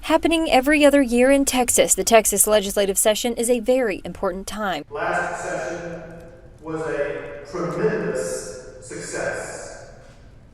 Happening every other year in Texas, the Texas legislative session is a very important time. Last session was a tremendous success.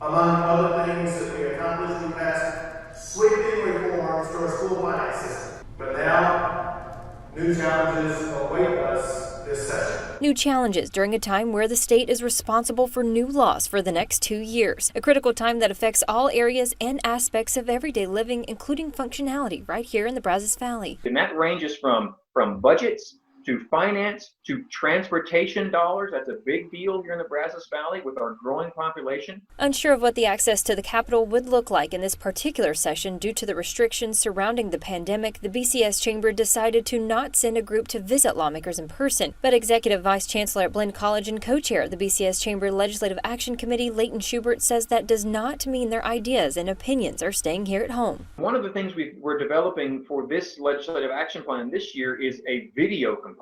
Among other things that we accomplished, we passed sweeping reforms to our school finance system. But now, new challenges await us this session. New challenges during a time where the state is responsible for new laws for the next 2 years. A critical time that affects all areas and aspects of everyday living, including functionality right here in the Brazos Valley. And that ranges from budgets to finance to transportation dollars. That's a big deal here in the Brazos Valley with our growing population. Unsure of what the access to the Capitol would look like in this particular session due to the restrictions surrounding the pandemic, the BCS Chamber decided to not send a group to visit lawmakers in person. But Executive Vice Chancellor at Blinn College and co-chair of the BCS Chamber Legislative Action Committee, Leighton Schubert, says that does not mean their ideas and opinions are staying here at home. One of the things we're developing for this legislative action plan this year is a video component.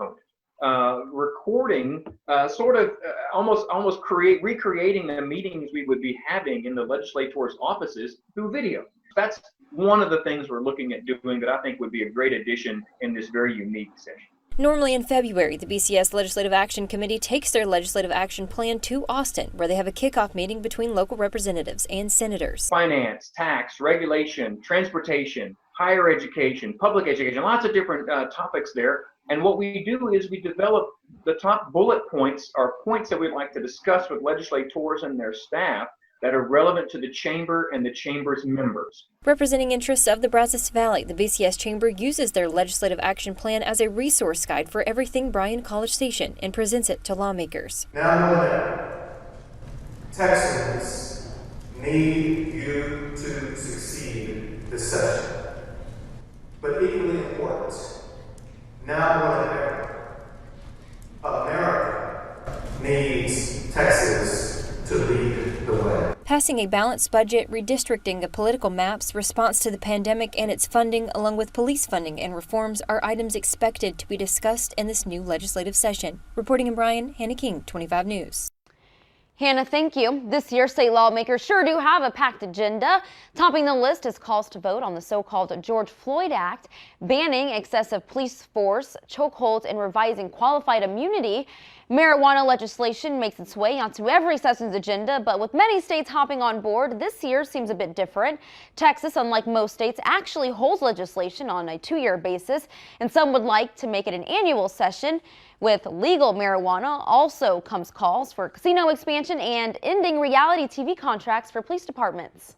Recording, almost recreating the meetings we would be having in the legislators' offices through video. That's one of the things we're looking at doing that I think would be a great addition in this very unique session. Normally in February, the BCS Legislative Action Committee takes their legislative action plan to Austin, where they have a kickoff meeting between local representatives and senators. Finance, tax, regulation, transportation, higher education, public education, lots of different topics there. And what we do is we develop the top bullet points, or points that we'd like to discuss with legislators and their staff that are relevant to the chamber and the chamber's members. Representing interests of the Brazos Valley, the BCS Chamber uses their legislative action plan as a resource guide for everything Bryan College Station and presents it to lawmakers. Now more than ever, Texans need you to succeed this session. But equally important, now more than ever, America needs Texas to lead the way. Passing a balanced budget, redistricting of political maps, response to the pandemic and its funding, along with police funding and reforms, are items expected to be discussed in this new legislative session. Reporting in Bryan, Hannah King, 25 News. Hannah, thank you. This year, state lawmakers sure do have a packed agenda. Topping the list is calls to vote on the so-called George Floyd Act, banning excessive police force, chokeholds, and revising qualified immunity. Marijuana legislation makes its way onto every session's agenda, but with many states hopping on board, this year seems a bit different. Texas, unlike most states, actually holds legislation on a 2-year basis, and some would like to make it an annual session. With legal marijuana also comes calls for casino expansion and ending reality TV contracts for police departments.